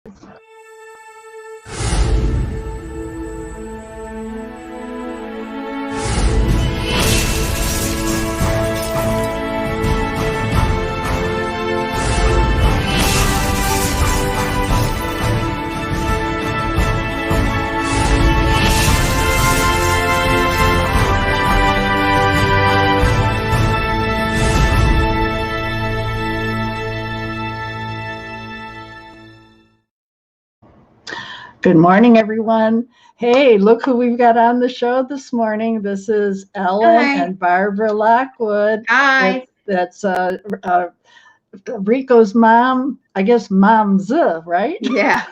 Good morning, everyone. Hey, look who we've got on the show this morning. This is Ellen and Barbara Lockwood. Hi. That's Rico's mom, I guess mom's, right? Yeah.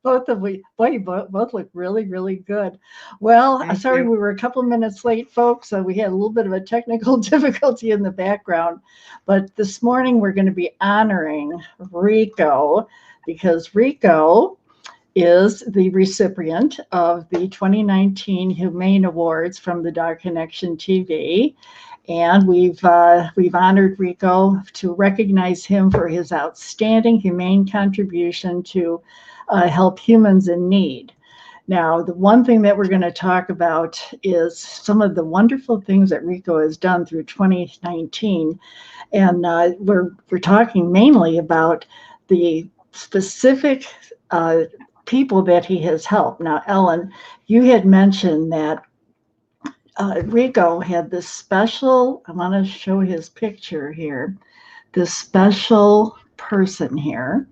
Both look really, really good. Well, sorry we were a couple minutes late, folks. We had a little bit of a technical difficulty in the background. But this morning we're going to be honoring Rico because Rico is the recipient of the 2019 Humane Awards from the Dog Connection TV. And we've honored Rico to recognize him for his outstanding humane contribution to help humans in need. Now, the one thing that we're going to talk about is some of the wonderful things that Rico has done through 2019. And we're talking mainly about the specific people that he has helped. Now, Ellen, you had mentioned that Rico had this special, I want to show his picture here, this special person here.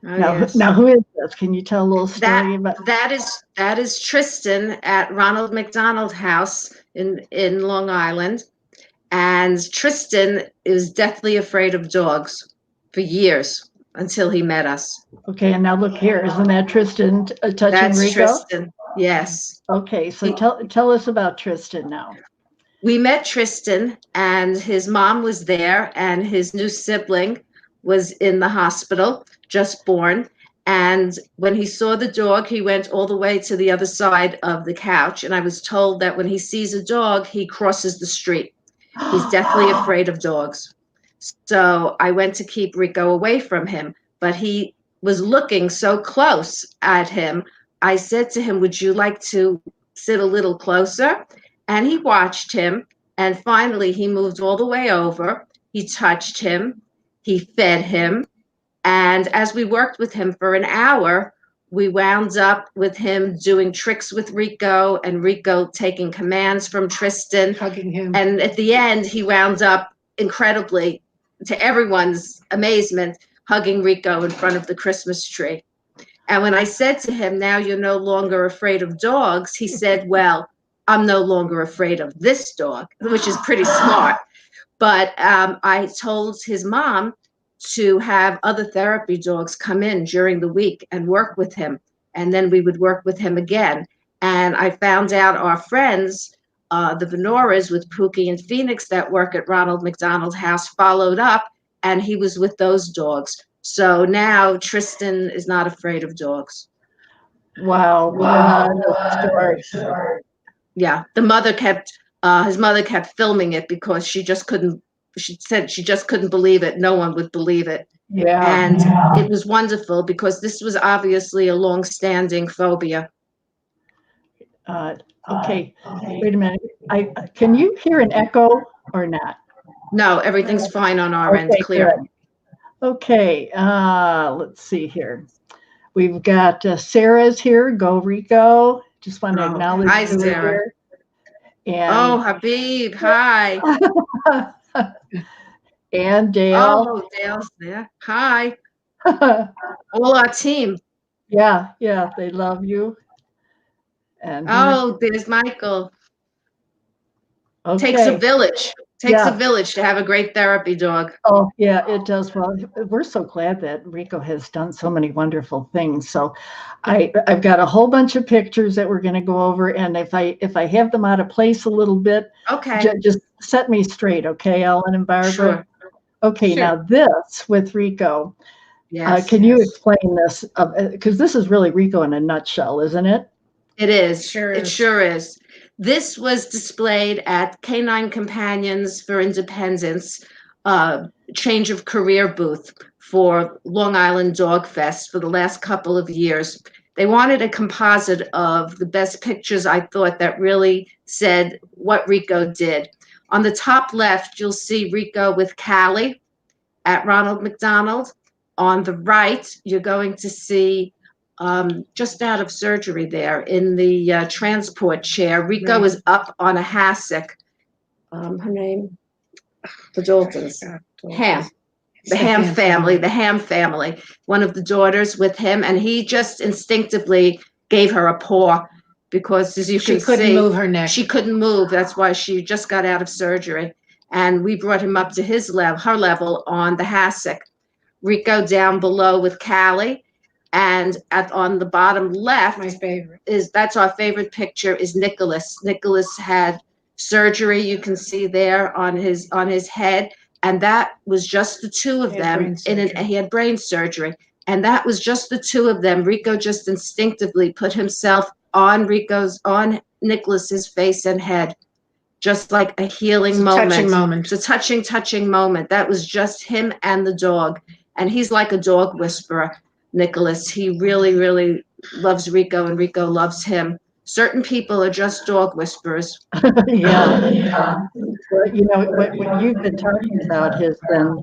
Now, who is this? Can you tell a little story about that? That is Tristan at Ronald McDonald House in Long Island. And Tristan is deathly afraid of dogs for years until he met us. Okay, and now look here. Isn't that Tristan touching That's Rico? Tristan, yes. Okay, so tell us about Tristan now. We met Tristan, and his mom was there, and his new sibling was in the hospital, just born. And when he saw the dog, he went all the way to the other side of the couch. And I was told that when he sees a dog, he crosses the street. He's deathly afraid of dogs. So I went to keep Rico away from him, but he was looking so close at him. I said to him, would you like to sit a little closer? And he watched him. And finally, he moved all the way over. He touched him. He fed him. And as we worked with him for an hour, we wound up with him doing tricks with Rico and Rico taking commands from Tristan. Hugging him. And at the end, he wound up incredibly, to everyone's amazement, hugging Rico in front of the Christmas tree. And when I said to him, now you're no longer afraid of dogs, he said, well, I'm no longer afraid of this dog, which is pretty smart. But I told his mom to have other therapy dogs come in during the week and work with him. And then we would work with him again. And I found out our friends, the Venoras with Pookie and Phoenix that work at Ronald McDonald House, followed up, and he was with those dogs. So now Tristan is not afraid of dogs. Wow. Yeah, the mother kept, his mother kept filming it because she said she just couldn't believe it. No one would believe it. Yeah. And it was wonderful because this was obviously a long-standing phobia. Okay, wait a minute. Can you hear an echo or not? No, everything's fine on our end, clear. Good. Okay, let's see here. We've got Sarah's here. Go Rico. Just want to acknowledge hi, you Sarah. Here. And Habib, hi. And Dale. Oh, Dale's there. Hi. All our team. Yeah, they love you. And there's Michael. Okay. Takes a village. Takes a village to have a great therapy dog. Oh, yeah, it does. Well, we're so glad that Rico has done so many wonderful things. So I've got a whole bunch of pictures that we're going to go over. And if I have them out of place a little bit, okay, just set me straight. Okay, Ellen and Barbara? Sure. Okay, sure. Now this with Rico. Yes. Can you explain this? Because this is really Rico in a nutshell, isn't it? It is. Sure. It sure is. This was displayed at Canine Companions for Independence change of career booth for Long Island Dog Fest for the last couple of years. They wanted a composite of the best pictures, I thought, that really said what Rico did. On the top left, you'll see Rico with Callie at Ronald McDonald. On the right, you're going to see just out of surgery there in the transport chair. Rico is up on a hassock. Her name, the Daltons, Ham. The Ham family, one of the daughters with him, and he just instinctively gave her a paw because, as you can see, she couldn't move her neck. She couldn't move. That's why she just got out of surgery. And we brought him up to her level on the hassock. Rico down below with Callie, and on the bottom left, my favorite that's our favorite picture, is Nicholas. Nicholas had surgery, you can see there on his head. And that was just the two of them. He had brain surgery. And that was just the two of them. Rico just instinctively put himself on Nicholas's face and head, just like a healing moment. Touching moment. It's a touching moment. That was just him and the dog. And he's like a dog whisperer, Nicholas. He really, really loves Rico, and Rico loves him. Certain people are just dog whisperers. Yeah. Well, you know, what you've been talking about has been,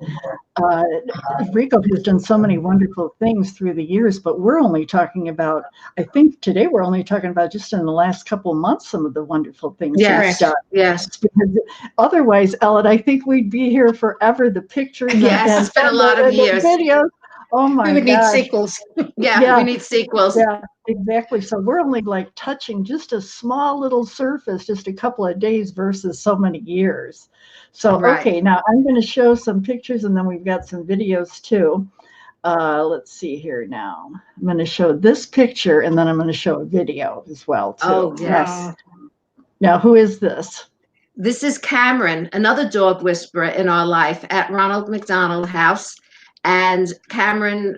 Rico has done so many wonderful things through the years, but we're only talking about, I think today we're only talking about just in the last couple of months, some of the wonderful things he's done. Yes. Because otherwise, Ellen, I think we'd be here forever. The pictures yes, it's been a lot of years. Videos. Oh my God. We would need sequels. Yeah, we need sequels. Yeah, exactly. So we're only like touching just a small little surface, just a couple of days versus so many years. So, right. Okay, now I'm going to show some pictures and then we've got some videos too. Let's see here now. I'm going to show this picture and then I'm going to show a video as well too. Oh, yes. Now, who is this? This is Cameron, another dog whisperer in our life at Ronald McDonald House. And Cameron,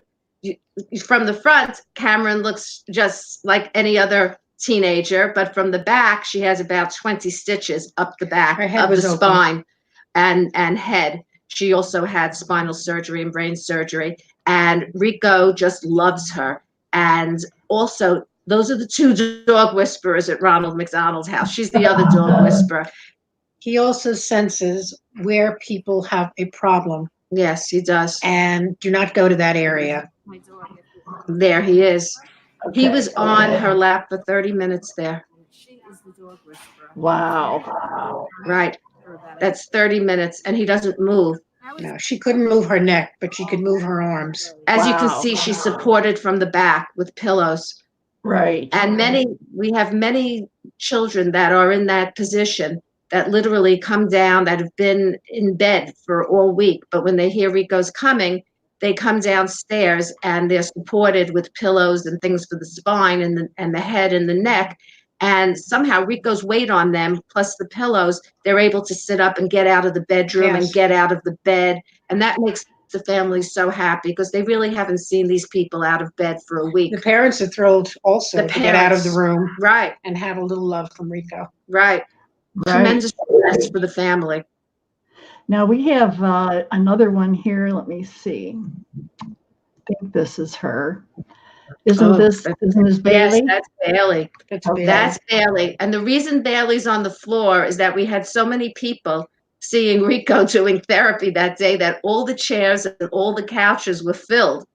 from the front, Cameron looks just like any other teenager, but from the back, she has about 20 stitches up the back of the spine and head. She also had spinal surgery and brain surgery, and Rico just loves her. And also, those are the two dog whisperers at Ronald McDonald's house. She's the other dog whisperer. He also senses where people have a problem. Yes, he does. And do not go to that area. There he is. Okay. He was on her lap for 30 minutes there. She is the dog whisperer. Wow. Right. That's 30 minutes, and he doesn't move. No, she couldn't move her neck, but she could move her arms. As you can see, she's supported from the back with pillows. Right. And we have many children that are in that position that literally come down, that have been in bed for all week. But when they hear Rico's coming, they come downstairs and they're supported with pillows and things for the spine and the head and the neck. And somehow Rico's weight on them, plus the pillows, they're able to sit up and get out of the bedroom and get out of the bed. And that makes the family so happy because they really haven't seen these people out of bed for a week. The parents are thrilled also to get out of the room. Right. And have a little love from Rico. Right. Tremendous success for the family. Now we have another one here. Let me see. I think this is her. Isn't this Bailey? Yes, that's Bailey. Bailey. That's Bailey. And the reason Bailey's on the floor is that we had so many people seeing Rico doing therapy that day that all the chairs and all the couches were filled.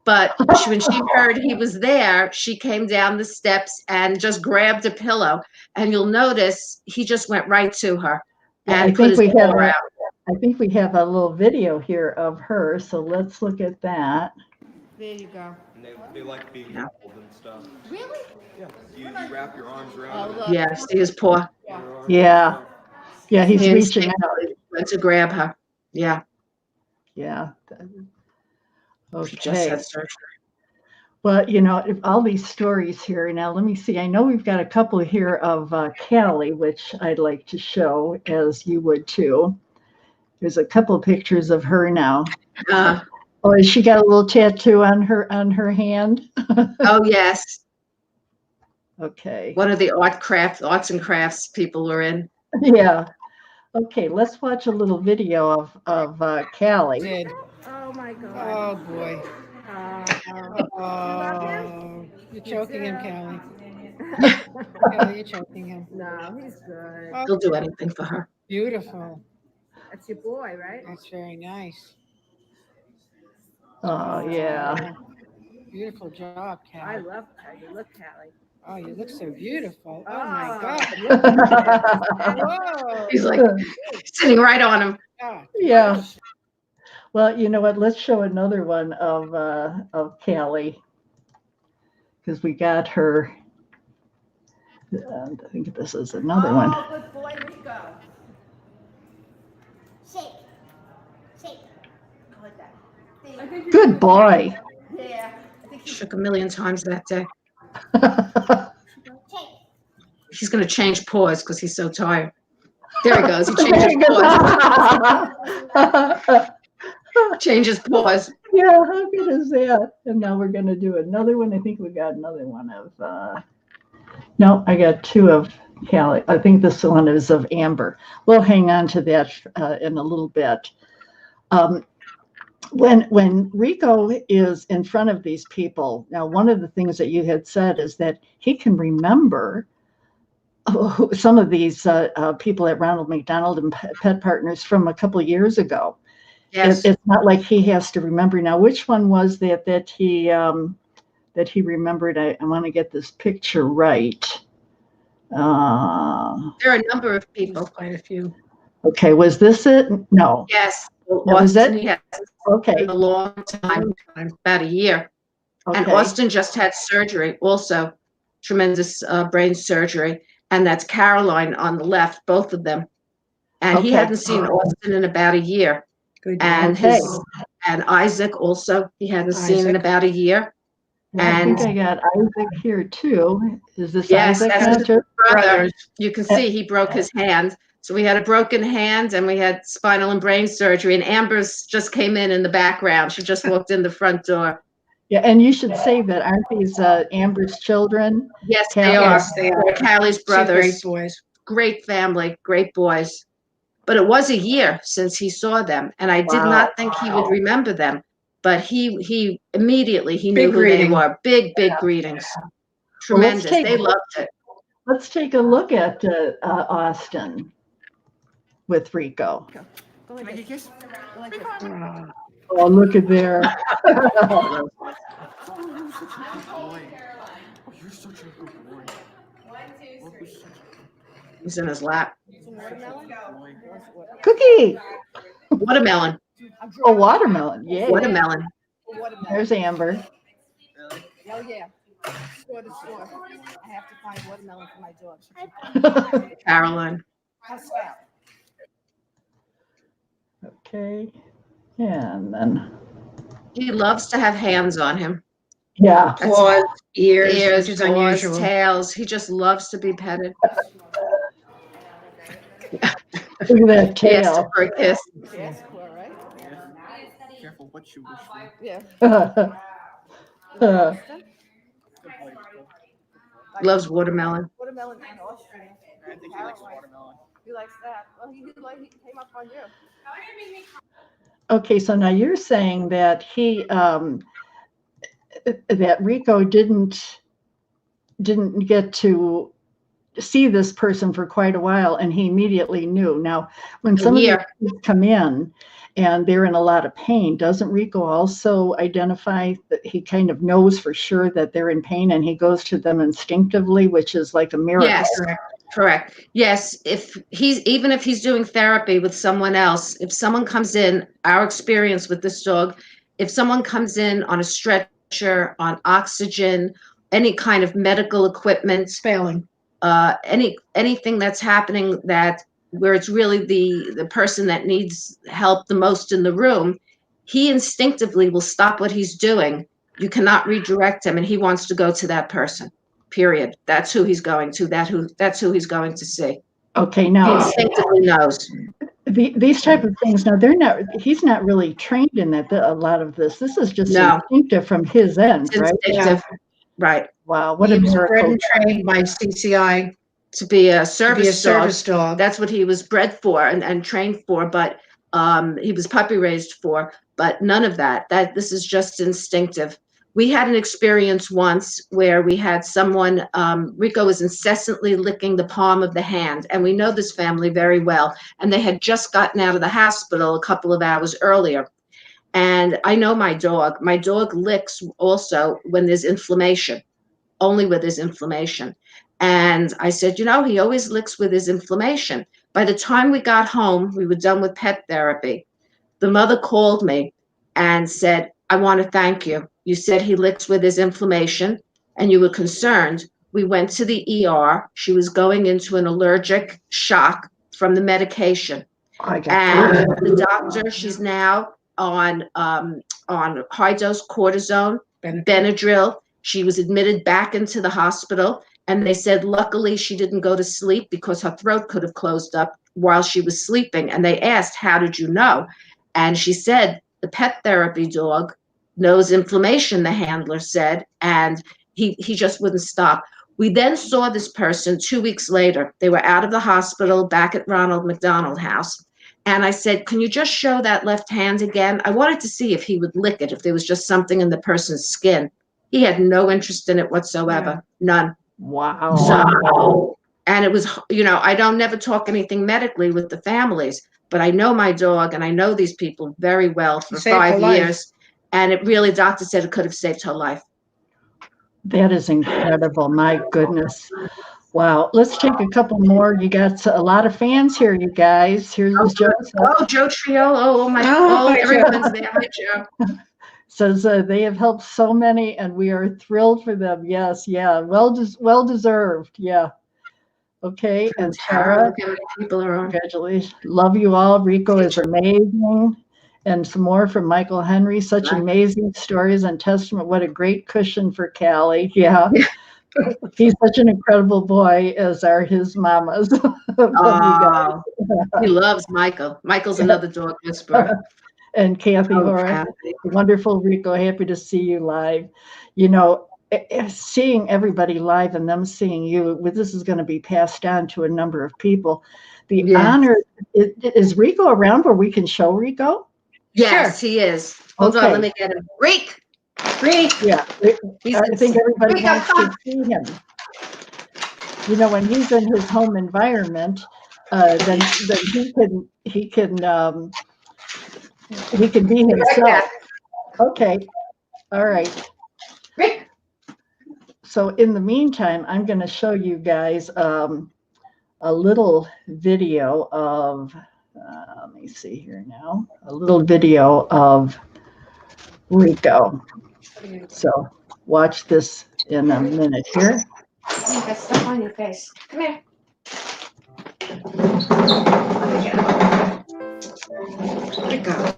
But when she heard he was there, she came down the steps and just grabbed a pillow. And you'll notice he just went right to her and put his paw out. I think we have a little video here of her. So let's look at that. There you go. And they like being held and stuff. Really? Yeah. You wrap your arms around it. Yeah, see his paw. Yeah. Yeah, he's He reaching out. went to grab her. Yeah. Yeah. She just Okay. had surgery. Well, you know, all these stories here. Now, let me see. I know we've got a couple here of Callie, which I'd like to show, as you would too. There's a couple of pictures of her now. Oh, has she got a little tattoo on her hand? Oh, yes. Okay. One of the arts and crafts people were in. Yeah. Okay, let's watch a little video of Callie. Did. Oh my Oh, God. boy. Oh, you're choking him, Callie. Callie, you're choking him. No, he's good. Oh, He'll do anything for her. beautiful. That's your boy, right? That's very nice. Oh, yeah. Beautiful job, I Callie. love Callie. Look, Callie. Oh, you look so beautiful. Oh, my Oh, God. look at that. Whoa. He's like sitting right on him. God. Yeah. Well, you know what? Let's show another one of Callie, because we got her. I think this is another one. Oh, good boy, Rico. Shake. Shake. I like that. I think he's Good boy. Yeah. I think he's Shook a million times that day. Shake. He's going to change paws because he's so tired. There he goes. He changes paws. Changes paws. Yeah, how good is that? And now we're going to do another one. I think we got another one of, no, I got two of Callie. I think this one is of Amber. We'll hang on to that in a little bit. When Rico is in front of these people, now one of the things that you had said is that he can remember some of these people at Ronald McDonald and Pet Partners from a couple of years ago. Yes. It's not like he has to remember. Now, which one was that he remembered? I want to get this picture right. There are a number of people. Quite a few. Okay, was this it? No. Yes. Was Austin, it? he has Okay. a long time, about a year. And Okay. Austin just had surgery also, tremendous brain surgery. And that's Caroline on the left, both of them. And he Okay. hadn't seen Austin in about a year. Good And Okay. and Isaac also, he hadn't seen in Isaac. about a year. I think and- I got Isaac here too. Is this Yes, Isaac? that's his Matthew? brother. You can see he broke his hand. So we had a broken hand and we had spinal and brain surgery, and Amber's just came in the background. She just walked in the front door. Yeah, and you should say that, aren't these Amber's children? Yes, Cal- they are. Yes, they are. They're Callie's Two brothers. great boys. Great family, great boys. But it was a year since he saw them, and I did Wow. not think he would remember them. But he immediately he knew Big who greeting. they were. Big greetings. Tremendous. take- They loved it. Let's take a look at Austin with Rico. Go like this. kiss? Go like this. Oh, look at there. Oh, you're such a good boy. Oh, you're such He's in his lap. Some watermelon? Cookie. Watermelon. Oh, watermelon. Yeah. Watermelon. Watermelon. There's Amber. Oh, yeah. Store to store. I have to find watermelon for my dog. Caroline. How's Scout? Okay. And then, He loves to have hands on him. yeah. Claws, ears, Ears, which is paws, unusual. tails. He just loves to be petted. Look at that He asked tail. for a kiss. Yes, for, right? Careful what you wish for. Yeah. Loves watermelon. Watermelon and Austrian. I think he likes watermelon. He likes that. Well, he came up on you. Okay, so now you're saying that that Rico didn't get to see this person for quite a while, and he immediately knew. Now, when some of these year. kids come in and they're in a lot of pain, doesn't Rico also identify that he kind of knows for sure that they're in pain, and he goes to them instinctively, which is like a miracle? Yes, correct. Yes, even if he's doing therapy with someone else, if someone comes in, our experience with this dog, if someone comes in on a stretcher, on oxygen, any kind of medical equipment, Failing. anything that's happening where it's really the person that needs help the most in the room, he instinctively will stop what he's doing. You cannot redirect him, and he wants to go to that person. Period. That's who he's going to. That's who he's going to see. Okay, He now instinctively knows. these type of things. Now he's not really trained in that. A lot of this is just No. instinctive from his end, It's right? instinctive. Right. Wow, what He a was bred miracle! and trained by CCI to be a To service be a service dog. That's what he was bred for and trained for, but he was puppy raised for, but none of that. This is just instinctive. We had an experience once where we had someone, Rico was incessantly licking the palm of the hand, and we know this family very well, and they had just gotten out of the hospital a couple of hours earlier. And I know my dog. My dog licks also when there's inflammation, only with his inflammation. And I said, he always licks with his inflammation. By the time we got home, we were done with pet therapy. The mother called me and said, I want to thank you. You said he licks with his inflammation and you were concerned. We went to the ER. She was going into an allergic shock from the medication. And the doctor, she's now on high dose cortisone, Benadryl. She was admitted back into the hospital, and they said luckily she didn't go to sleep because her throat could have closed up while she was sleeping. And they asked, how did you know? And she said the pet therapy dog knows inflammation, the handler said, and he just wouldn't stop. We then saw this person 2 weeks later. They were out of the hospital back at Ronald McDonald House. And I said, can you just show that left hand again? I wanted to see if he would lick it, if there was just something in the person's skin. He had no interest in it whatsoever. None. Wow. So, and it was, I don't never talk anything medically with the families, but I know my dog and I know these people very well for 5 years. And it really, doctor said it could have saved her life. That is incredible. My goodness. Wow. Let's take a couple more. You got a lot of fans here, you guys. Here's Joe. Joe Trio. Everyone's there. Hi, Joe. Says they have helped so many and we are thrilled for them. Yes. Yeah. Well deserved. Yeah. Okay. And Tara, congratulations. Love you all. Rico is amazing. And some more from Michael Henry. Such amazing stories and testament. What a great cushion for Callie. Yeah. He's such an incredible boy, as are his mamas. He loves Michael. Michael's another dog whisperer. And Kathy Hora, wonderful Rico, happy to see you live. Seeing everybody live and them seeing you, this is going to be passed on to a number of people. The honor, is Rico around where we can show Rico? Yes, he is. Hold on, let me get him. Reek. Yeah, I think everybody wants to see him. When he's in his home environment, then he can be himself. Okay, all right. Rick. So in the meantime, I'm going to show you guys a little video of. Let me see here now. A little video of Rico. So watch this in a minute here. You got stuff on your face. Come here. Rico.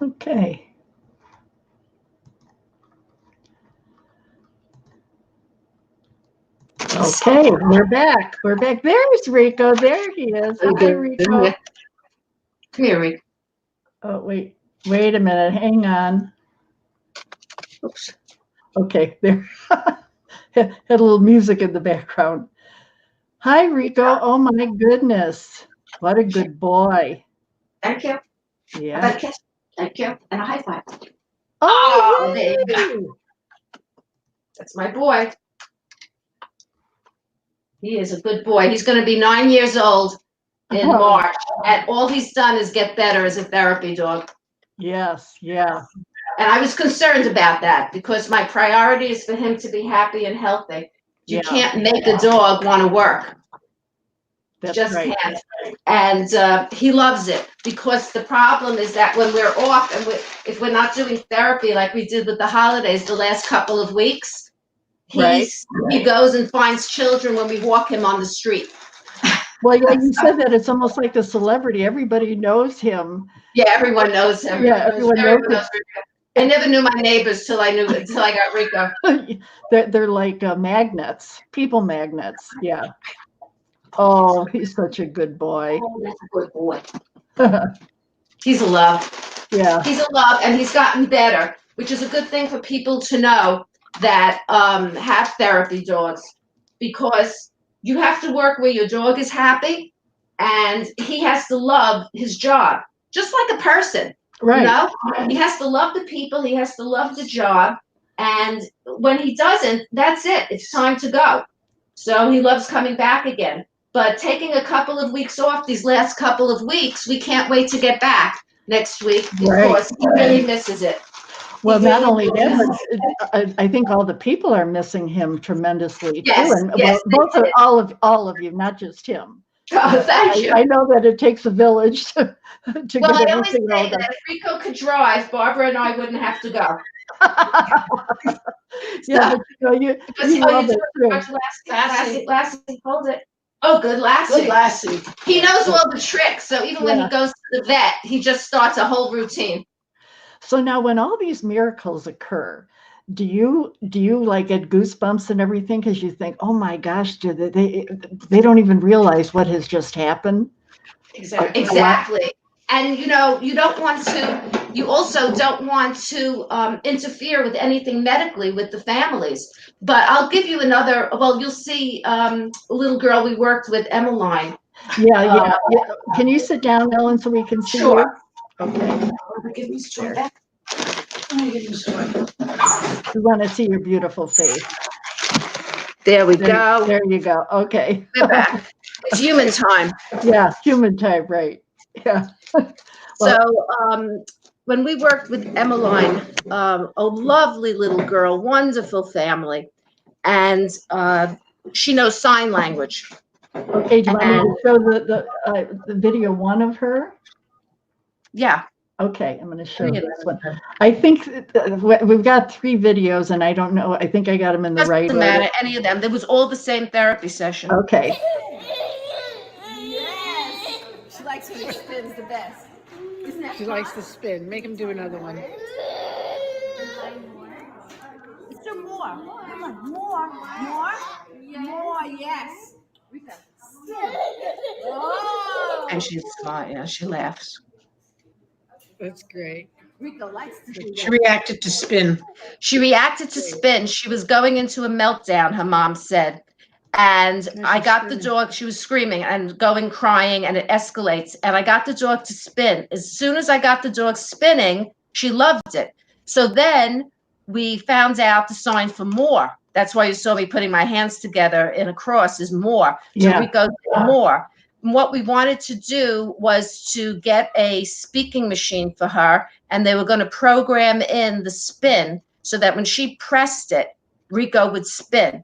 Okay. Okay, we're back. We're back. There's Rico. There he is. Hi, Rico. Come here, Rico. Oh, wait a minute. Hang on. Oops. Okay, there. Had a little music in the background. Hi, Rico. Oh, my goodness. What a good boy. Thank you. How Yeah. about a kiss? Thank you. And a high five. Oh, Oh, there you go. yay! That's my boy. He is a good boy. He's going to be 9 years old in Oh, March, and all he's done is get better as a therapy dog. yes, yeah, And I was concerned about that because my priority is for him to be happy and healthy. You yeah, can't make a dog want to work. that's Just right. can't. And he loves it because the problem is that when we're off and if we're not doing therapy like we did with the holidays the last couple of weeks, Right. he goes and finds children when we walk him on the street. Well, yeah, you said that it's almost like a celebrity. Everybody knows him. Yeah, everyone knows him. Yeah, everyone knows Everyone knows Rico. I never knew my neighbors until I got Rico. him. They're like magnets, people magnets. Yeah. Oh, he's such a good boy. Oh, that's a good boy. He's a love. Yeah, He's a love, and he's gotten better, which is a good thing for people to know that have therapy dogs, because you have to work where your dog is happy, and he has to love his job, just like a person. right. You know, he has to love the people, he has to love the job, and when he doesn't, that's it. It's time to go. So he loves coming back again. But taking a couple of weeks off these last couple of weeks, we can't wait to get back next week because he really misses it. Well, He not really only that, misses but I think all the people are missing him tremendously Yes, too, and yes, both they of did. all of you, not just him. Oh, thank you. I know that it takes a village to Well, get I always everything all say done. that if Rico could drive, Barbara and I wouldn't have to go. Yeah, So, but you know, you because, love it too. Lassie, hold it. Oh, good Lassie. Good Lassie. He knows all the tricks, so even when Yeah. he goes to the vet, he just starts a whole routine. So now when all these miracles occur, do you like get goosebumps and everything because you think, oh my gosh, they don't even realize what has just happened? Exactly. And you know, you also don't want to interfere with anything medically with the families. But I'll give you another, well, you'll see a little girl we worked with, Emmeline. Yeah. Can you sit down, Ellen, so we can see you? Sure. Okay. Give me some back. We want to see your beautiful face. There we go. There you go. Okay. We're back. It's human time. Yeah, human type, right. Yeah. So when we worked with Emmeline, a lovely little girl, wonderful family, and she knows sign language. Okay, do you want me to show the video one of her? Yeah. Okay, I'm going to show this one. I think we've got 3 videos, and I don't know. I think I got them in the right Doesn't order. matter, any of them. There was all the same therapy session. Okay. Yes. She likes when it spins the best. Isn't that She likes to spin. Make him do another one. Let's do more. Come on, more. More, yes. Oh. And she's smart, yeah, she laughs. That's great. Rico likes to do She that. reacted to spin. She reacted to spin. She was going into a meltdown, her mom said. And I got the dog, she was screaming and going crying, and it escalates. And I got the dog to spin. As soon as I got the dog spinning, she loved it. So then we found out the sign for more. That's why you saw me putting my hands together in a cross, is more. So Yeah. Rico did more. And what we wanted to do was to get a speaking machine for her, and they were going to program in the spin so that when she pressed it, Rico would spin.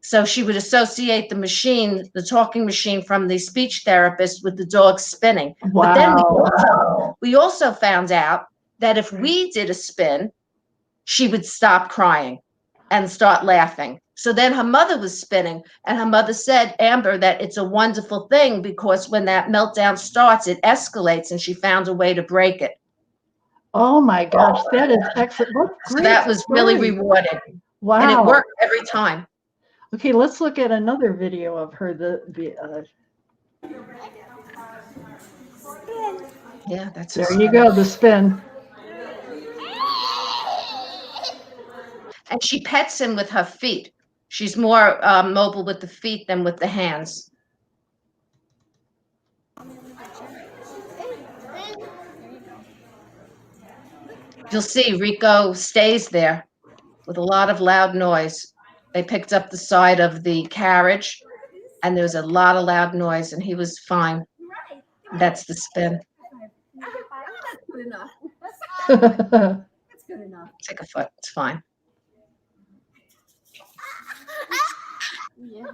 So she would associate the machine, the talking machine from the speech therapist, with the dog spinning. Wow. But then we also found out that if we did a spin, she would stop crying and start laughing. So then her mother was spinning, and her mother said, Amber, that it's a wonderful thing because when that meltdown starts, it escalates, and she found a way to break it. Oh my gosh, that is excellent. What So great that was really story. rewarding. Wow. And it worked every time. Okay, let's look at another video of her. Yeah, that's There you go, the spin. And she pets him with her feet. She's more mobile with the feet than with the hands. You'll see Rico stays there with a lot of loud noise. They picked up the side of the carriage, and there was a lot of loud noise, and he was fine. That's the spin. That's good enough. That's That's good enough. Take a foot. It's fine. Yeah.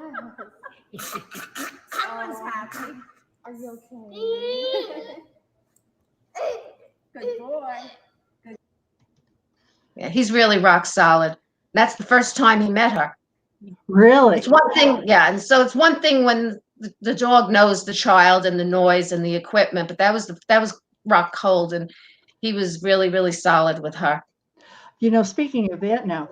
Someone's happy. Are you okay? Good boy. Yeah, he's really rock solid. That's the first time he met her. really. It's one thing, yeah, and so it's one thing when the dog knows the child and the noise and the equipment, but that was rock cold, and he was really, really solid with her. You know, speaking of that now,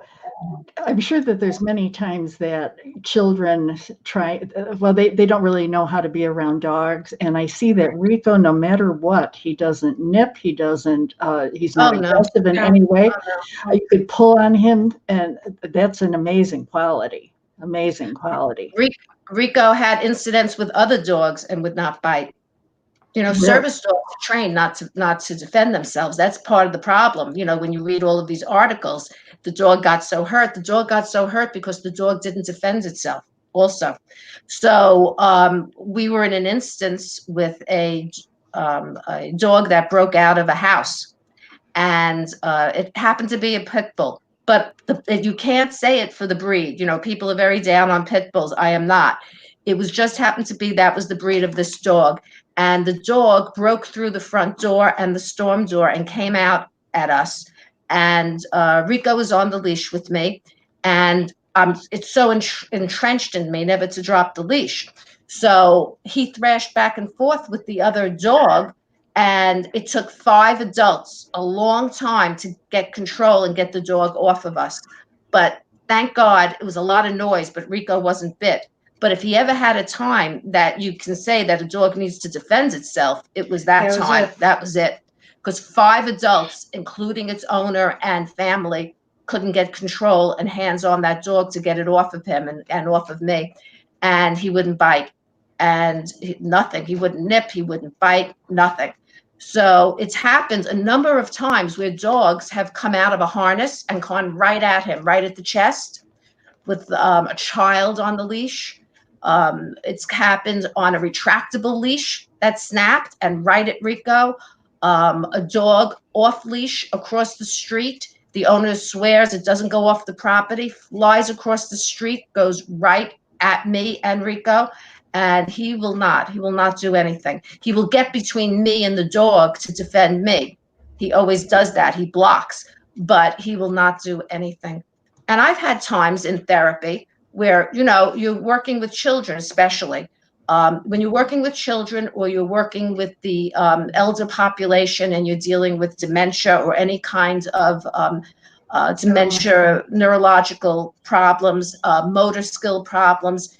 I'm sure that there's many times that children try, well, they don't really know how to be around dogs. And I see that Rico, no matter what, he doesn't nip, he's not aggressive in any way. You could pull on him, and that's an amazing quality. Amazing quality. Rico had incidents with other dogs and would not bite. You know, service dogs are trained not to defend themselves. That's part of the problem. You know, when you read all of these articles, the dog got so hurt. The dog got so hurt because the dog didn't defend itself also. So we were in an instance with a dog that broke out of a house, and it happened to be a pit bull. But you can't say it for the breed. You know, people are very down on pit bulls. I am not. It was just happened to be that was the breed of this dog. And the dog broke through the front door and the storm door and came out at us. And Rico was on the leash with me. And it's so entrenched in me never to drop the leash. So he thrashed back and forth with the other dog. And it took 5 adults a long time to get control and get the dog off of us. But thank God, it was a lot of noise, but Rico wasn't bit. But if he ever had a time that you can say that a dog needs to defend itself, it was that time. That was it. Because 5 adults, including its owner and family, couldn't get control and hands on that dog to get it off of him and off of me. And he wouldn't bite. And nothing. He wouldn't nip. He wouldn't bite. Nothing. So it's happened a number of times where dogs have come out of a harness and gone right at him, right at the chest, with a child on the leash. It's happened on a retractable leash that snapped and right at Rico. A dog off leash across the street. The owner swears it doesn't go off the property, flies across the street, goes right at me and Rico. And he will not do anything. He will get between me and the dog to defend me. He always does that. He blocks, but he will not do anything. And I've had times in therapy where, you know, you're working with children, especially when you're working with children or you're working with the elder population and you're dealing with dementia or any kind of dementia, neurological problems, motor skill problems.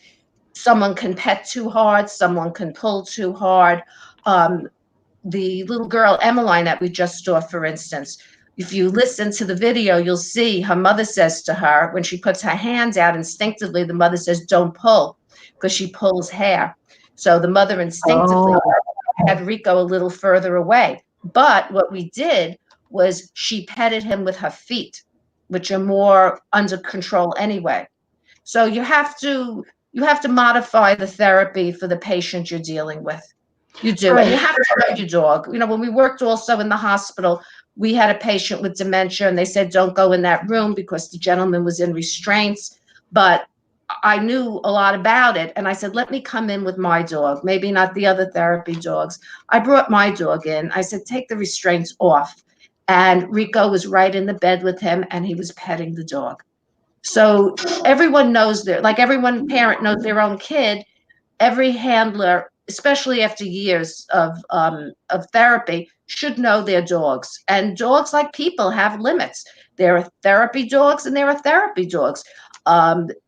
Someone can pet too hard. Someone can pull too hard. The little girl, Emmeline, that we just saw, for instance, if you listen to the video, you'll see her mother says to her, when she puts her hands out instinctively, the mother says, don't pull, because she pulls hair. So the mother instinctively had Rico a little further away. But what we did was she petted him with her feet, which are more under control anyway. So you have to modify the therapy for the patient you're dealing with. You do. Right. And you have to know your dog. You know, when we worked also in the hospital, we had a patient with dementia and they said, don't go in that room because the gentleman was in restraints. But I knew a lot about it. And I said, let me come in with my dog, maybe not the other therapy dogs. I brought my dog in. I said, take the restraints off. And Rico was right in the bed with him and he was petting the dog. So everyone knows everyone parent knows their own kid. Every handler, especially after years of therapy, should know their dogs. And dogs, like people, have limits. There are therapy dogs and there are therapy dogs.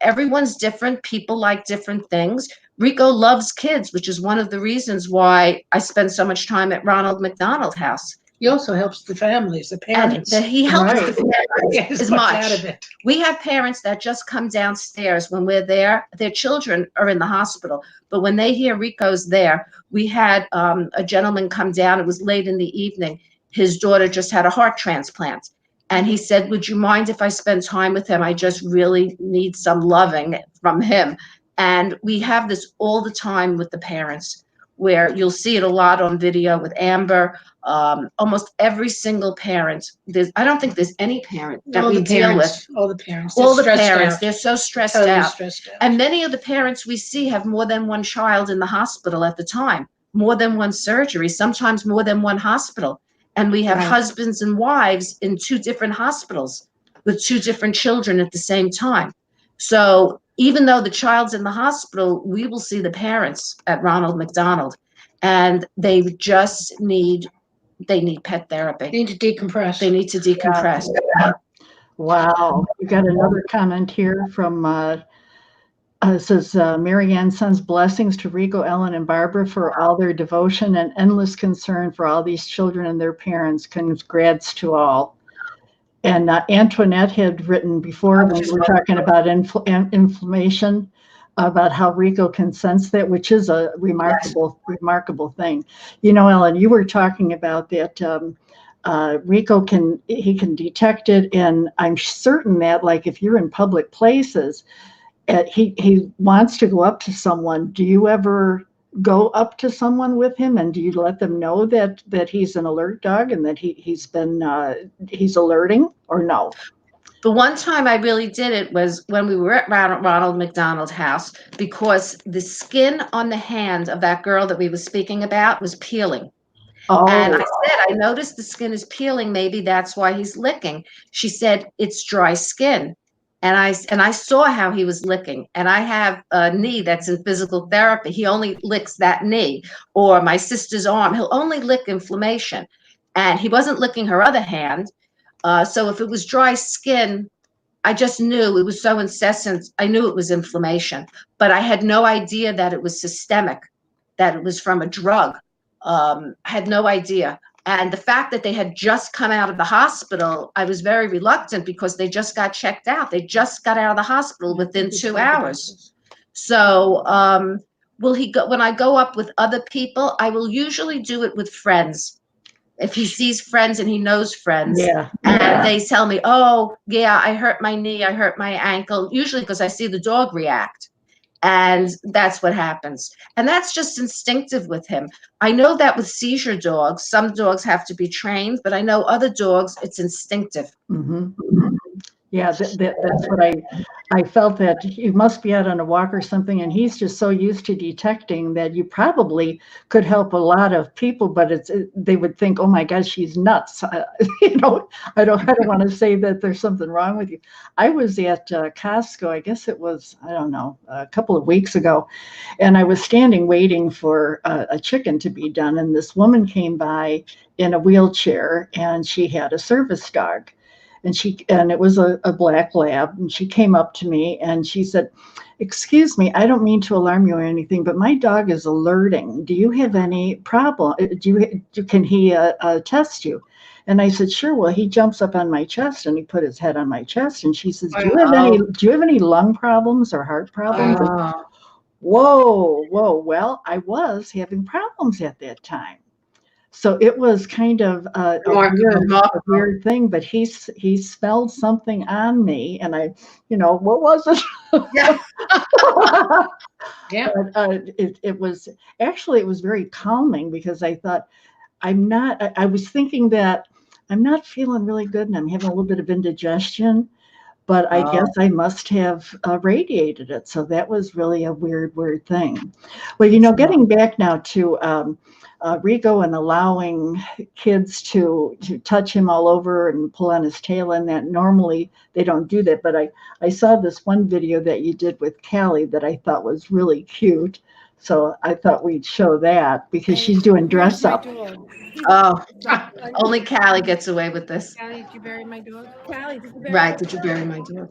Everyone's different. People like different things. Rico loves kids, which is one of the reasons why I spend so much time at Ronald McDonald House. He also helps the families, the parents. And he helps the parents as much. Out of it. We have parents that just come downstairs when we're there. Their children are in the hospital. But when they hear Rico's there, we had a gentleman come down. It was late in the evening. his daughter just had a heart transplant. And he said, would you mind if I spend time with him? I just really need some loving from him. And we have this all the time with the parents, where you'll see it a lot on video with Amber. Almost every single parent, I don't think there's any parent that we deal with. All the parents. All the parents, they're so stressed Totally out. stressed out. And many of the parents we see have more than one child in the hospital at the time, more than one surgery, sometimes more than one hospital. And we have Right. husbands and wives in 2 different hospitals with 2 different children at the same time. So even though the child's in the hospital, we will see the parents at Ronald McDonald, and they just need pet therapy. They need to decompress. They need to decompress. Wow. We got another comment here from it says, Marianne sends blessings to Rico, Ellen, and Barbara for all their devotion and endless concern for all these children and their parents. Congrats to all. And Antoinette had written before, when we were talking about inflammation, about how Rico can sense that, which is a remarkable thing. You know, Ellen, you were talking about that Rico can detect it, and I'm certain that, like, if you're in public places, he wants to go up to someone. Do you ever go up to someone with him, and do you let them know that he's an alert dog and that he's alerting, or no? The one time I really did it was when we were at Ronald McDonald House, because the skin on the hand of that girl that we were speaking about was peeling. Oh. And I said, I noticed the skin is peeling. Maybe that's why he's licking. She said, it's dry skin. And I saw how he was licking. And I have a knee that's in physical therapy. He only licks that knee, or my sister's arm. He'll only lick inflammation. And he wasn't licking her other hand. So if it was dry skin, I just knew it was so incessant. I knew it was inflammation, but I had no idea that it was systemic, that it was from a drug. I had no idea. And the fact that they had just come out of the hospital, I was very reluctant, because they just got checked out. They just got out of the hospital within 2 hours. So when I go up with other people, I will usually do it with friends. If he sees friends and he knows friends, and they tell me, oh, yeah, I hurt my knee, I hurt my ankle, usually because I see the dog react. And that's what happens. And that's just instinctive with him. I know that with seizure dogs, some dogs have to be trained, but I know other dogs, it's instinctive. Mm-hmm. Yeah, that's what I felt, that you must be out on a walk or something, and he's just so used to detecting that you probably could help a lot of people, but they would think, oh my gosh, she's nuts. You know, I don't want to say that there's something wrong with you. I was at Costco, I guess it was, I don't know, a couple of weeks ago, and I was standing waiting for a chicken to be done, and this woman came by in a wheelchair, and she had a service dog. And it was a black lab, and she came up to me and she said, excuse me, I don't mean to alarm you or anything, but my dog is alerting. Do you have any problem? Can he test you? And I said, sure. Well, he jumps up on my chest, and he put his head on my chest, and she says, do you have any lung problems or heart problems? Whoa. Well, I was having problems at that time. So it was kind of a weird thing, but he smelled something on me, and I, what was it? Yeah. Yeah. But, it was very calming, because I thought, I was thinking that I'm not feeling really good, and I'm having a little bit of indigestion, but I guess I must have radiated it. So that was really a weird thing. Well, getting back now to Rico and allowing kids to touch him all over and pull on his tail, and that normally they don't do that. But I saw this one video that you did with Callie that I thought was really cute. So I thought we'd show that, because she's doing dress up. Oh, only Callie gets away with this. Callie, did you bury my dog? Callie, did you bury Right, did you bury my dog?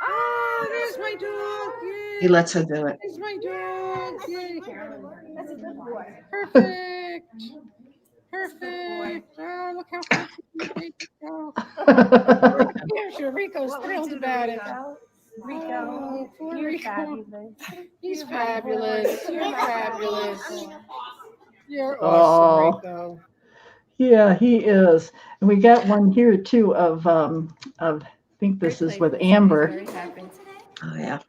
Oh, there's my dog. Yay. He lets her do it. There's my dog. Yay. That's a good boy. Perfect. Oh, look how perfect. Oh. Yeah, sure. Rico's thrilled about it. Rico, Poor you're Rico. fabulous. He's fabulous. You're fabulous. You're Oh. awesome, Rico. Yeah, he is. And we got one here too of I think this is with Amber. Very happy. Oh yeah.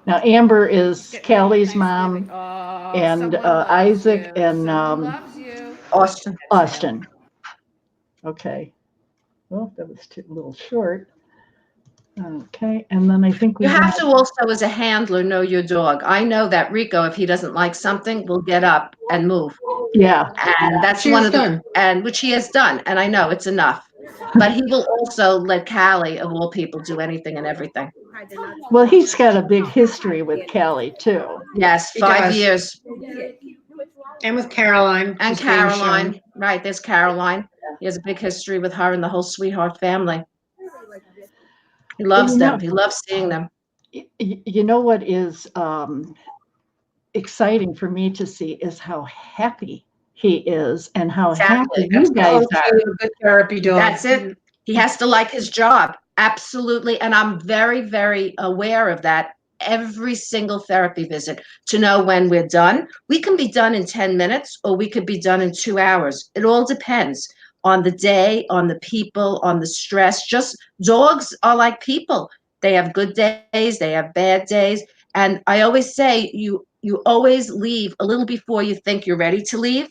Now Amber is Getting ready for Callie's mom Thanksgiving. Oh, and someone loves Isaac you. and Someone loves you. Austin. Austin. Okay. Well, that was too a little short. Okay, and then I think we You have got, to also, as a handler, know your dog. I know that Rico, if he doesn't like something, will get up and move. yeah. And that's She one has of the, done. and which he has done. And I know it's enough. But he will also let Callie, of all people, do anything and everything. Well, he's got a big history with Callie too. Yes, He 5 does. years. And with Caroline. And who's being Caroline. shown. Right, there's Caroline. He has a big history with her and the whole Sweetheart family. He loves them. He loves seeing them. You know what is exciting for me to see is how happy he is and how Exactly. happy you guys are. A good therapy dog. That's it. He has to like his job. Absolutely. And I'm very, very aware of that every single therapy visit to know when we're done. We can be done in 10 minutes or we could be done in 2 hours. It all depends on the day, on the people, on the stress. Just dogs are like people. They have good days, they have bad days. And I always say you always leave a little before you think you're ready to leave.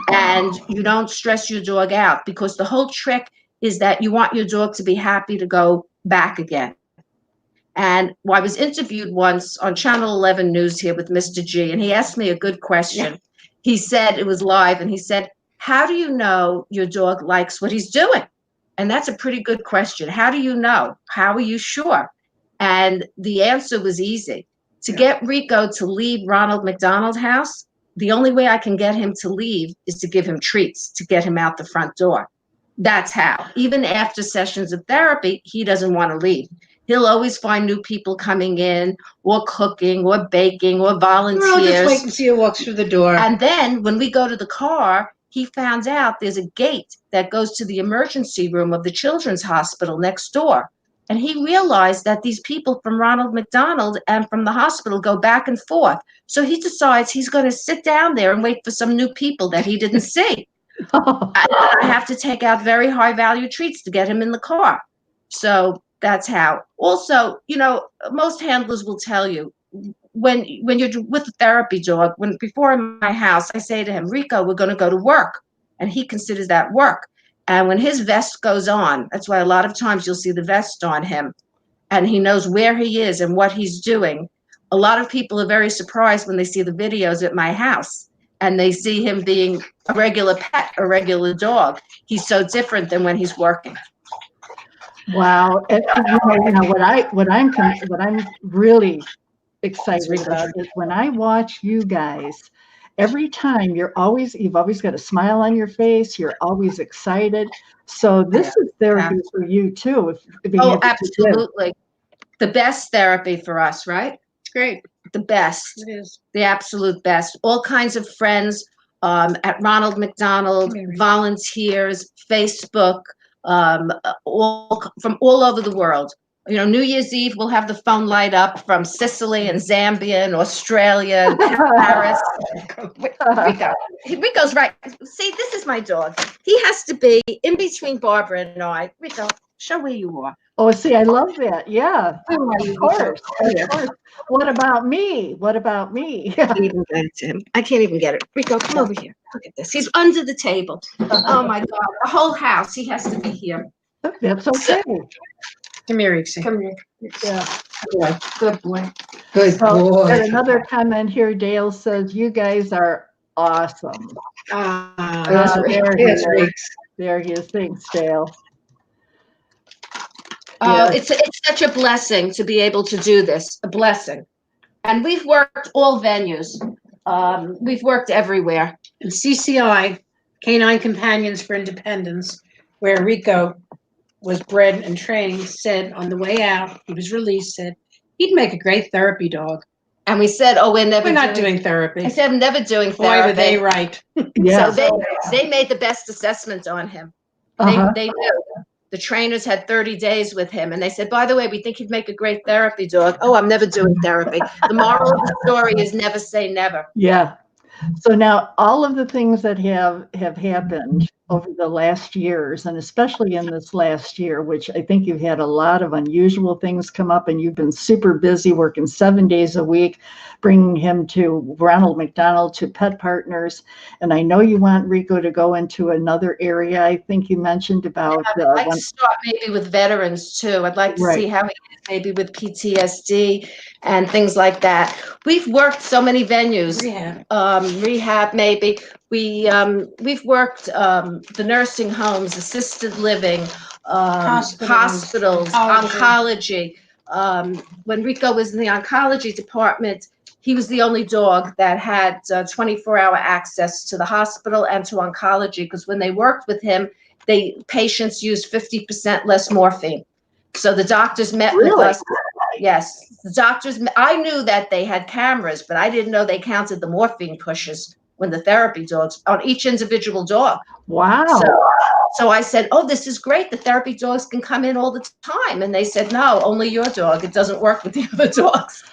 And you don't stress your dog out, because the whole trick is that you want your dog to be happy to go back again. And I was interviewed once on Channel 11 News here with Mr. G, and he asked me a good question. He said, it was live, and he said, how do you know your dog likes what he's doing? And that's a pretty good question. How do you know? How are you sure? And the answer was easy. To get Rico to leave Ronald McDonald House, the only way I can get him to leave is to give him treats, to get him out the front door. That's how. Even after sessions of therapy, he doesn't want to leave. He'll always find new people coming in, or cooking, or baking, or volunteers. I'll just wait and see who walks through the door. And then when we go to the car, he found out there's a gate that goes to the emergency room of the children's hospital next door. And he realized that these people from Ronald McDonald and from the hospital go back and forth. So he decides he's going to sit down there and wait for some new people that he didn't see. I have to take out very high value treats to get him in the car. So that's how. Also, you know, most handlers will tell you, when you're with a therapy dog, before in my house, I say to him, Rico, we're going to go to work. And he considers that work. And when his vest goes on, that's why a lot of times you'll see the vest on him, and he knows where he is and what he's doing. A lot of people are very surprised when they see the videos at my house and they see him being a regular pet, a regular dog. He's so different than when he's working. Wow. And, you know, what I'm really excited about is when I watch you guys, every time you've always got a smile on your face. You're always excited. So this is therapy for you too. Oh, absolutely. The best therapy for us, right? It's great. The best. It is. The absolute best. All kinds of friends at Ronald McDonald, volunteers, Facebook, from all over the world. You know, New Year's Eve, we'll have the phone light up from Sicily and Zambia and Australia and Paris. Rico's right. See, this is my dog. He has to be in between Barbara and I. Rico, show where you are. Oh, see, I love that. Yeah, Of course. What about me? What about me? I can't even get it to him. I can't even get it. Rico, come over here. Look at this. He's under the table. Oh my God. The whole house. He has to be here. That's okay. Come here, Ixie. Come here. Yeah. Good boy. Good So, boy. got another comment here. Dale says, you guys are awesome. There he is. There he is. Thanks, Dale. It's such a blessing to be able to do this, a blessing. And we've worked all venues. We've worked everywhere. And CCI, Canine Companions for Independence, where Rico was bred and trained, said on the way out, he was released, said he'd make a great therapy dog. And we said, oh, we're not doing therapy. I said, I'm never doing therapy. Boy, were they right. Yeah. So they made the best assessment on him. They knew. The trainers had 30 days with him, and they said, by the way, we think he'd make a great therapy dog. Oh, I'm never doing therapy. The moral of the story is never say never. Yeah. So now all of the things that have happened over the last years, and especially in this last year, which I think you've had a lot of unusual things come up, and you've been super busy working 7 days a week, bringing him to Ronald McDonald, to Pet Partners. And I know you want Rico to go into another area. I think you mentioned about I'd like to start maybe with veterans too. I'd like to see how he is maybe with PTSD and things like that. We've worked so many venues. Rehab maybe. We've worked the nursing homes, assisted living, hospitals, oncology. When Rico was in the oncology department, he was the only dog that had 24-hour access to the hospital and to oncology, because when they worked with him, patients used 50% less morphine. So the doctors met with us. Yes, the doctors, I knew that they had cameras, but I didn't know they counted the morphine pushes when the therapy dogs on each individual dog. Wow. So I said, oh, this is great. The therapy dogs can come in all the time. And they said, no, only your dog. It doesn't work with the other dogs.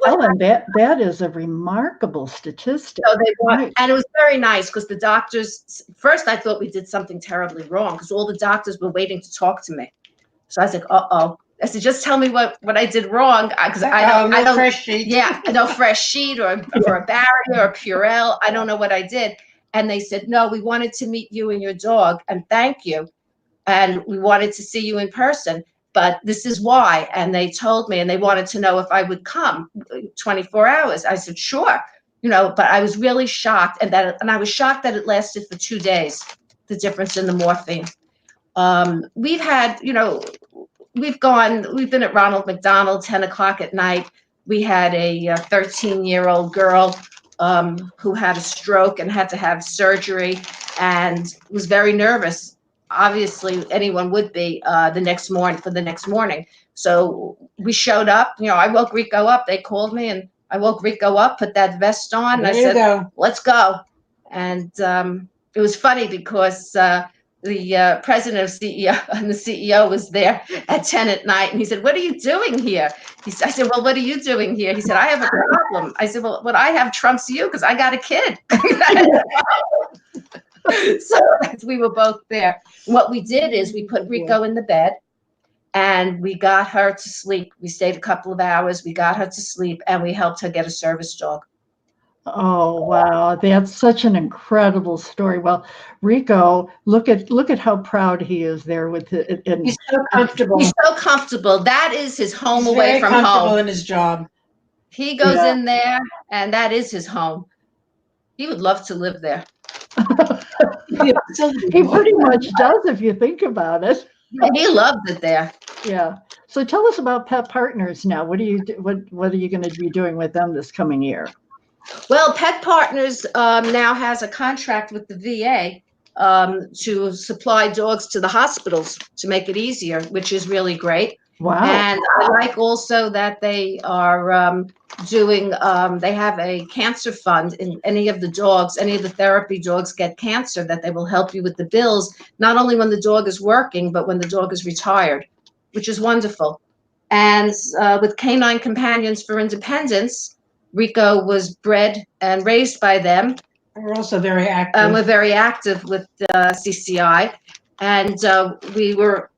Ellen, that is a remarkable statistic. So and it was very nice, because the doctors, first I thought we did something terribly wrong, because all the doctors were waiting to talk to me. So I was like, uh-oh. I said, just tell me what I did wrong, because I don't fresh sheet. Yeah, no fresh sheet or a barrier or Purell. I don't know what I did. And they said, no, we wanted to meet you and your dog and thank you. And we wanted to see you in person, but this is why. And they told me, and they wanted to know if I would come 24 hours. I said, sure. But I was really shocked, and I was shocked that it lasted for 2 days, the difference in the morphine. We've had, we've been at Ronald McDonald 10 o'clock at night. We had a 13-year-old girl who had a stroke and had to have surgery and was very nervous. Obviously, anyone would be the next morning. So we showed up. I woke Rico up. They called me, and I woke Rico up, put that vest on, and I said, let's go. And it was funny because the president of CEO and the CEO was there at 10 at night. And he said, what are you doing here? I said, well, what are you doing here? He said, I have a problem. I said, well, what I have trumps you, because I got a kid. So we were both there. What we did is we put Rico in the bed and we got her to sleep. We stayed a couple of hours. We got her to sleep and we helped her get a service dog. Oh, wow. That's such an incredible story. Well, Rico, look at how proud he is there with it. He's so comfortable. He's so comfortable. That is his home away from home. He's very comfortable in his job. He goes in there, and that is his home. He would love to live there. He pretty much does, if you think about it. He loves it there. Yeah. So tell us about Pet Partners now. What are you going to be doing with them this coming year? Well, Pet Partners now has a contract with the VA to supply dogs to the hospitals to make it easier, which is really great. Wow. And I like also that they are doing, they have a cancer fund. In any of the therapy dogs get cancer, that they will help you with the bills, not only when the dog is working, but when the dog is retired, which is wonderful. And with Canine Companions for Independence, Rico was bred and raised by them. We're also very active. We're very active with CCI, and we were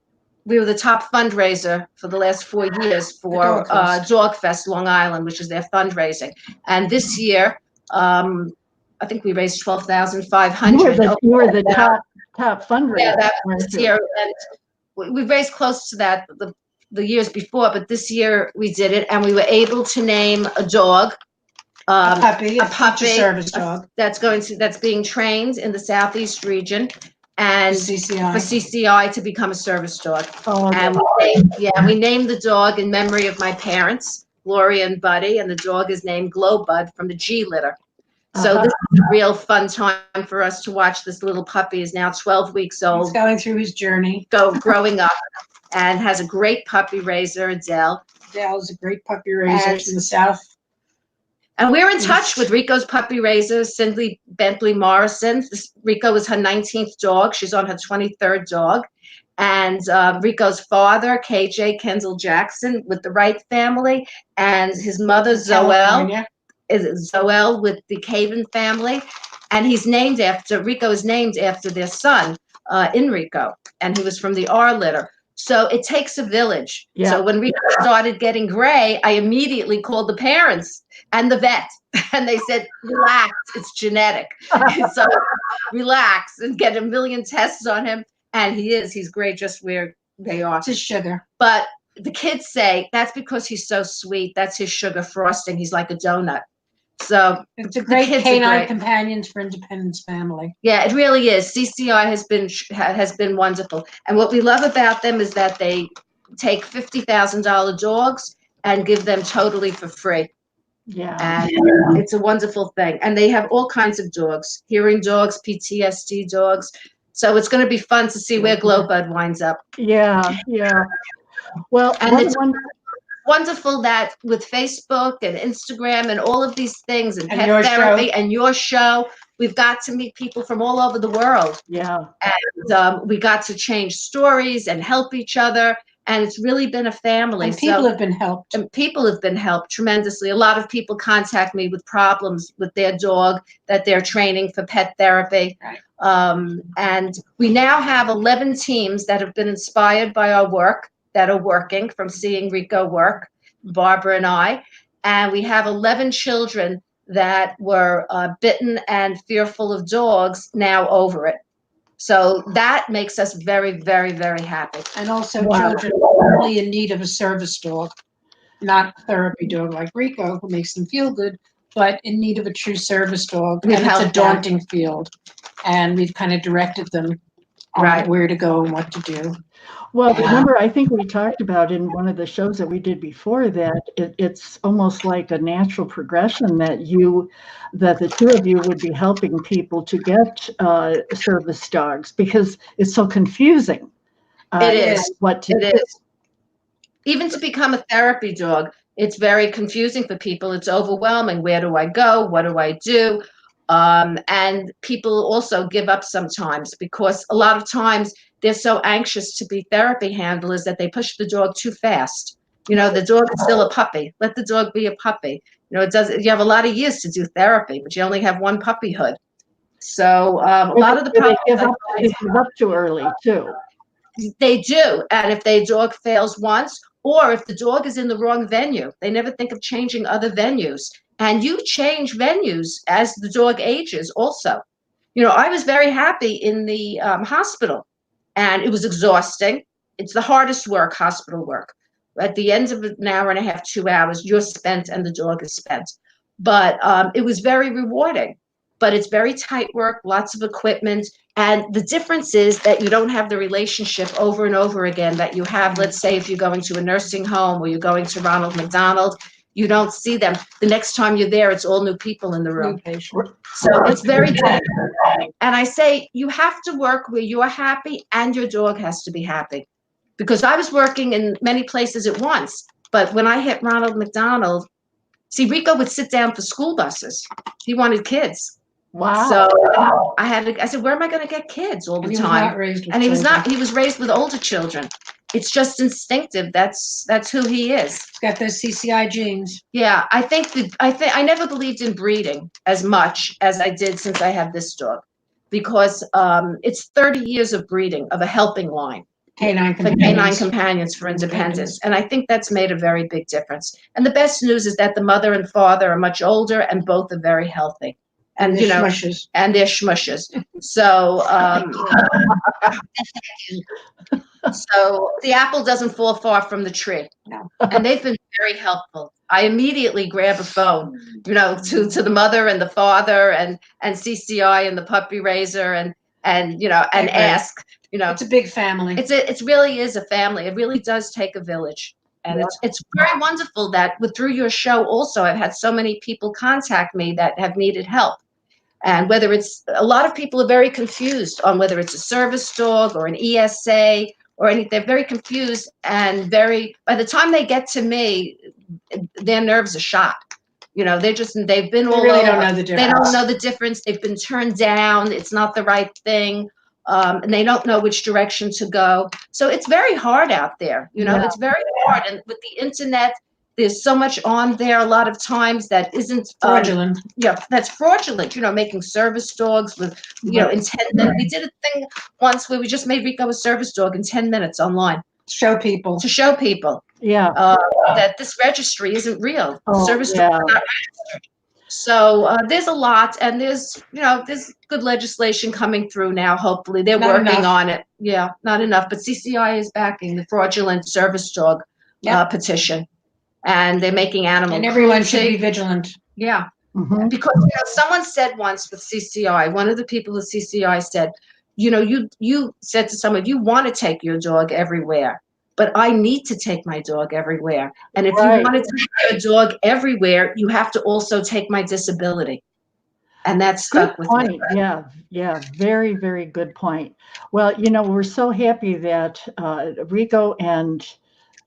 the top fundraiser for the last 4 years for Dog Fest Long Island, which is their fundraising. And this year, I think we raised $12,500. You were the top fundraiser. Yeah, that was this year, and we raised close to that the years before, but this year we did it, and we were able to name a dog. A puppy service dog that's being trained in the Southeast region, and for CCI to become a service dog. Oh, and we named the dog in memory of my parents, Gloria and Buddy, and the dog is named Glow Bud from the G litter. So this is a real fun time for us to watch. This little puppy is now 12 weeks old. He's going through his journey. Growing up, and has a great puppy raiser, Adele. Adele's a great puppy raiser from the South. And we're in touch with Rico's puppy raiser, Cindy Bentley Morrison. Rico is her 19th dog. She's on her 23rd dog. And Rico's father, KJ Kendall Jackson, with the Wright family, and his mother, Zoelle. is Zoel with the Caven family, and Rico is named after their son, Enrico, and he was from the R litter. So it takes a village. Yeah. So when Rico started getting gray, I immediately called the parents and the vet, and they said, relax, it's genetic. So relax and get a million tests on him. And he's great just where they are. It's his sugar. But the kids say that's because he's so sweet. That's his sugar frosting. He's like a donut. So It's a great kids are Canine great. Companions for Independence family. Yeah, it really is. CCI has been wonderful. And what we love about them is that they take $50,000 dogs and give them totally for free. Yeah. And it's a wonderful thing. And they have all kinds of dogs, hearing dogs, PTSD dogs. So it's going to be fun to see where Glowbud winds up. Yeah. Yeah. Well, And it's wonderful that with Facebook and Instagram and all of these things and pet therapy and your show, we've got to meet people from all over the world. Yeah. And we got to change stories and help each other. And it's really been a family. And people have been helped. And people have been helped tremendously. A lot of people contact me with problems with their dog that they're training for pet therapy. Right. And we now have 11 teams that have been inspired by our work, that are working from seeing Rico work, Barbara and I. And we have 11 children that were bitten and fearful of dogs now over it. So that makes us very, very, very happy. And also children really in need of a service dog, not a therapy dog like Rico, who makes them feel good, but in need of a true service dog. And it's a daunting field. And we've kind of directed them on where to go and what to do. Well, remember, I think we talked about in one of the shows that we did before that it's almost like a natural progression that the two of you would be helping people to get service dogs because it's so confusing. It is. What to do. Is. Even to become a therapy dog, it's very confusing for people. It's overwhelming. Where do I go? What do I do? And people also give up sometimes because a lot of times they're so anxious to be therapy handlers that they push the dog too fast. You know, the dog is still a puppy. Let the dog be a puppy. You know, you have a lot of years to do therapy, but you only have one puppyhood. So a lot of the puppies give up too early too. They do. And if the dog fails once, or if the dog is in the wrong venue, they never think of changing other venues. And you change venues as the dog ages also. You know, I was very happy in the hospital, and it was exhausting. It's the hardest work, hospital work. At the end of an hour and a half, 2 hours, you're spent and the dog is spent. But it was very rewarding. But it's very tight work, lots of equipment. And the difference is that you don't have the relationship over and over again that you have, let's say, if you're going to a nursing home or you're going to Ronald McDonald. You don't see them. The next time you're there, it's all new people in the room. So it's very different. And I say you have to work where you're happy and your dog has to be happy. Because I was working in many places at once. But when I hit Ronald McDonald, see, Rico would sit down for school buses. He wanted kids. Wow. So I said, where am I going to get kids all the time? And he was not. He was raised with older children. It's just instinctive. That's who he is. He's got those CCI genes. Yeah, I never believed in breeding as much as I did since I had this dog, because it's 30 years of breeding of a helping line. Canine Companions for Independence. And I think that's made a very big difference. And the best news is that the mother and father are much older and both are very healthy. And they're schmushes. And they're schmushes. So so the apple doesn't fall far from the tree. No. And they've been very helpful. I immediately grab a phone, to the mother and the father and CCI and the puppy raiser and ask, It's a big family. It really is a family. It really does take a village. And it's very wonderful that through your show also, I've had so many people contact me that have needed help. And whether a lot of people are very confused on whether it's a service dog or an ESA or anything. They're very confused and by the time they get to me, their nerves are shot. They've been all over. Don't know the difference. They don't know the difference. They've been turned down. It's not the right thing. And they don't know which direction to go. So it's very hard out there. It's very hard. And with the internet, there's so much on there a lot of times that isn't Fraudulent. that's fraudulent, making service dogs with, in 10 minutes. We did a thing once where we just made Rico a service dog in 10 minutes online Show people. to show people Yeah. that this registry isn't real. Oh, Service yeah. dogs are not registered. So there's a lot, and there's good legislation coming through now. Hopefully, they're Not working enough. on it. Yeah, not enough, but CCI is backing the fraudulent service dog petition, and they're making animal And everyone cruelty. should be vigilant. Yeah, Mhm. because someone said once with CCI, one of the people at CCI said, you said to someone, you want to take your dog everywhere, but I need to take my dog everywhere. And if Right. you want to take your dog everywhere, you have to also take my disability. And that stuck Good with point. me. Yeah. Very, very good point. Well, we're so happy that Rico and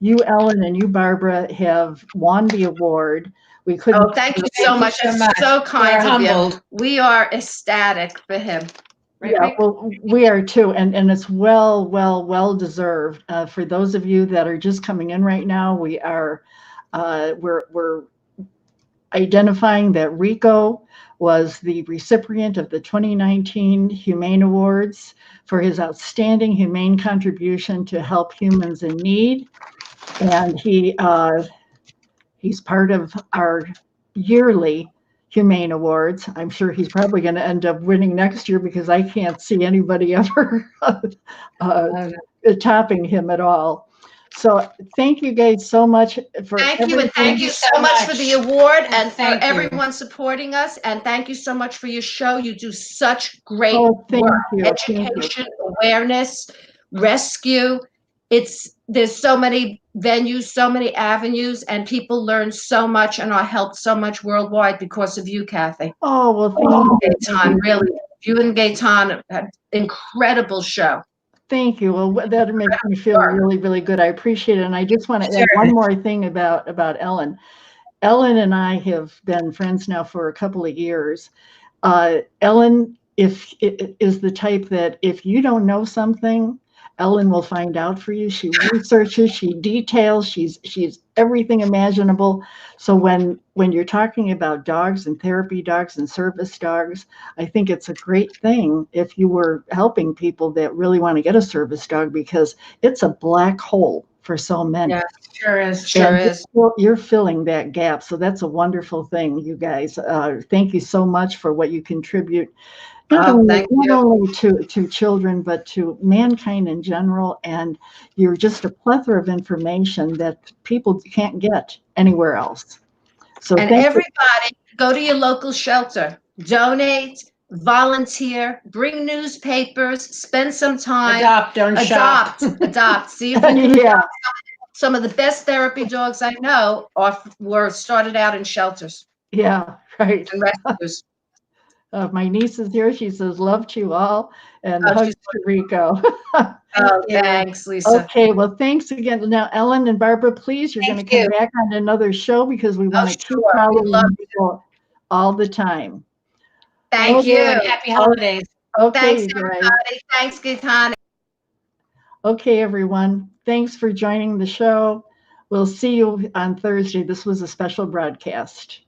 you, Ellen, and you, Barbara, have won the award. We couldn't. Oh, thank you so much. so That's much. so kind We're of you. humbled. We are ecstatic for him. Right, Yeah, Rick? well, we are too, and it's well deserved. For those of you that are just coming in right now, we're identifying that Rico was the recipient of the 2019 Humane Awards for his outstanding humane contribution to help humans in need, and he's part of our yearly Humane Awards. I'm sure he's probably going to end up winning next year because I can't see anybody ever topping him at all. So thank you guys so much for Thank you, and everything. thank you so much for the award and for Thank you. everyone supporting us. And thank you so much for your show. You do such great Oh, thank work. you. Education, awareness, rescue. There's so many venues, so many avenues, and people learn so much and are helped so much worldwide because of you, Kathy. Oh, well, thank you. Gaetan, really, you and Gaetan, had incredible show. Thank you. Well, that makes me feel really, really good. I appreciate it. And I just want to add one more thing about Ellen. Ellen and I have been friends now for a couple of years. Ellen is the type that if you don't know something, Ellen will find out for you. She researches, she details, she's everything imaginable. So when you're talking about dogs and therapy dogs and service dogs, I think it's a great thing if you were helping people that really want to get a service dog, because it's a black hole for so many. Yeah, sure is. Sure is. You're filling that gap. So that's a wonderful thing, you guys. Thank you so much for what you contribute. Not only to children, but to mankind in general. And you're just a plethora of information that people can't get anywhere else. So and everybody, go to your local shelter, donate, volunteer, bring newspapers, spend some time. Adopt, don't shop. Adopt. See if you can Yeah. adopt. Some of the best therapy dogs I know were started out in shelters. Yeah, right. And rescues. My niece is here. She says, love to you all, and hugs to Rico. Oh, thanks, Lisa. Okay, well, thanks again. Now, Ellen and Barbara, please, you're going to come back on another show because we want to keep following people all the time. Thank you. And happy holidays. Okay, thanks, everybody. Thanks, Gaetan. Okay, everyone. Thanks for joining the show. We'll see you on Thursday. This was a special broadcast.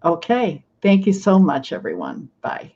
Okay. Thank you so much, everyone. Bye.